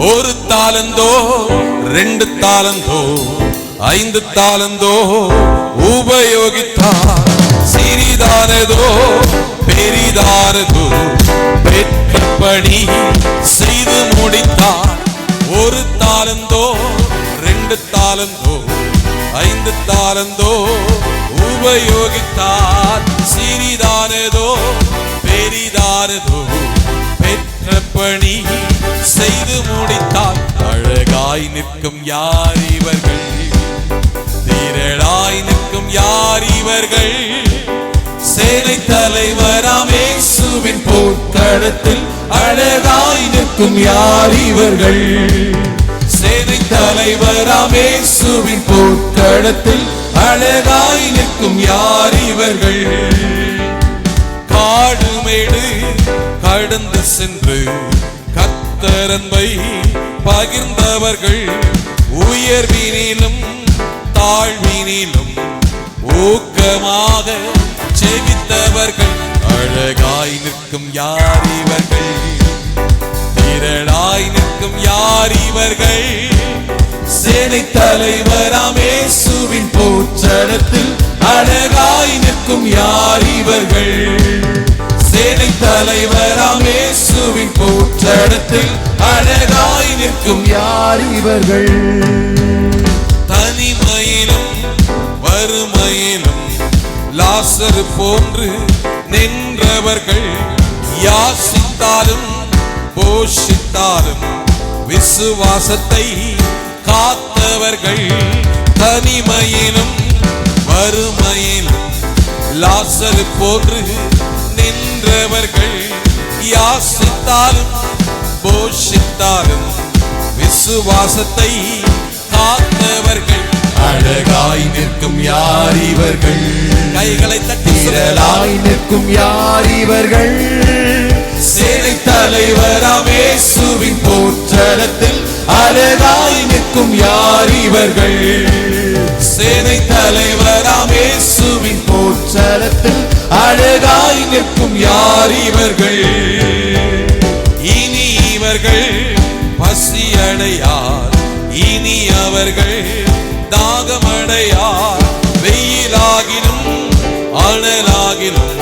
ஒரு தாலந்தோ 2 தாலந்தோ 5 தாலந்தோ உபயோகித்தார். சிறிதானதோ பெரிதானதோ பெற்றபடி செய்து முடித்தார். ஒரு தாலந்தோ 2 தாலந்தோ 5 தாலந்தோ உபயோகித்தார். சிறிதானதோ பெரிதானதோ பெற்றபடி செய்து முடித்தார். அழகாய் நிற்கும் யார் இவர்கள்? திரளாய் நிற்கும் யார் இவர்கள்? சேனை தலைவராம் இயேசுவின் போர்க்களத்தில் அழகாய் நிற்கும் யார் இவர்கள்? சேனை தலைவராம் இயேசுவின் போர்க்களத்தில் அழகாய் நிற்கும் யார் இவர்கள்? காடுமேடு கடந்து சென்று கர்த்தர் அன்பை பகிர்ந்தவர்கள், உயர்வினிலும் தாழ்வினிலும் ஊக்கமாக செவித்தவர்கள். அழகாய் நிற்கும் யார் இவர்கள்? திரளாய் நிற்கும் யார் இவர்கள்? சேனை தலைவராம் இயேசுவின் போர்க்களத்தில் அழகாய் நிற்கும் யார் இவர்கள்? சேனை தலைவராம் இயேசுவின் போர்க்களத்தில் அழகாய் நிற்கும் யார் இவர்கள்? தனிமையிலும் வறுமையிலும் லாசரு போன்று நின்றவர்கள், யாசித்தாலும் போஷித்தாலும் விசுவாசத்தை காத்தவர்கள். தனிமையிலும் வறுமையிலும் லாசரு போன்று நின்றவர்கள், யாசித்தாலும் போஷித்தாலும் விசுவாசத்தை காத்தவர்கள். அழகாய் நிற்கும் யார் இவர்கள்? கைகளை தட்டி திரளாய் நிற்கும் யார் இவர்கள்? சேனை தலைவராம் இயேசுவின் போர்க்களத்தில் அழகாய் நிற்கும் யார் இவர்கள்? சேனை தலைவராம் இயேசுவின் போர்க்களத்தில் அழகாய் நிற்கும் யார் இவர்கள்? இனி இவர்கள் பசியடையார், இனி அவர்கள் தாகமடையார். வெயிலாகிலும் அனலாகிலும்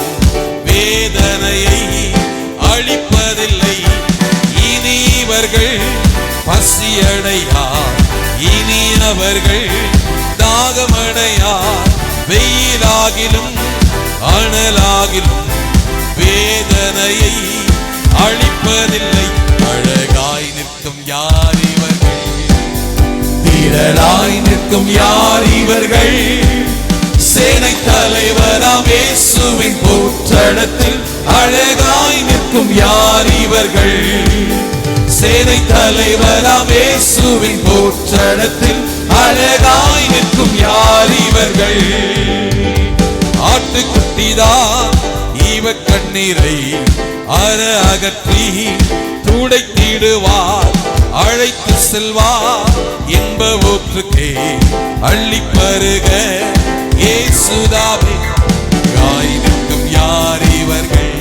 வேதனையை அளிப்பதில்லை. இனி இவர்கள் பசியடையார், இனி அவர்கள் தாகமடையார். வெயிலாகிலும் அனலாகிலும் வேதனையை அளிப்பதில்லை. அழகாய் நிற்கும் யார் இவர்கள்? திரளாய் நிற்கும் யார் இவர்கள்? சேனை தலைவராம் இயேசுவின் போர்க்களத்தில் அழகாய் நிற்கும் யார் இவர்கள்? சேனை தலைவராம் இயேசுவின் போர்க்களத்தில் அழகாய் நிற்கும் யார் இவர்கள்? ஆட்டுக்குட்டிதான் இவ கண்ணீரை அற அகற்றி துடைத்திடுவார். அழைத்து செல்வார் என்ப ஊற்றுக்கே அள்ளி பருக இயேசுதாவே. காய் நிற்கும் யார் இவர்கள்?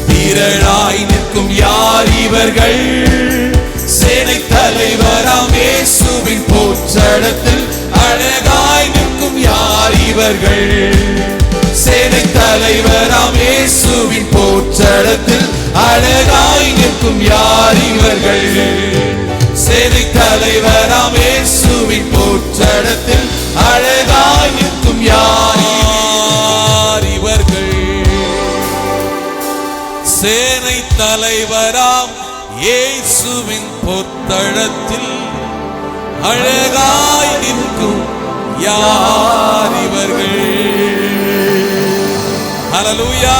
திரளாய் நிற்கும் யார் இவர்கள்? சேனை தலைவராம் இயேசுவின் போர்க்களத்தில் அழகாய் நிற்கும் யார் இவர்கள்? சேனை தலைவராம் இயேசுவின் போர்க்களத்தில் அழகாய் நிற்கும் யார் இவர்கள்? சேனை தலைவராம் இயேசுவின் போர்க்களத்தில் அழகாய் நிற்கும் யார் இவர்கள்? சேனை தலைவராம் இயேசுவின் போர்க்களத்தில் அழகாய் நிற்கும் யார் இவர்கள்? ஹல்லேலூயா.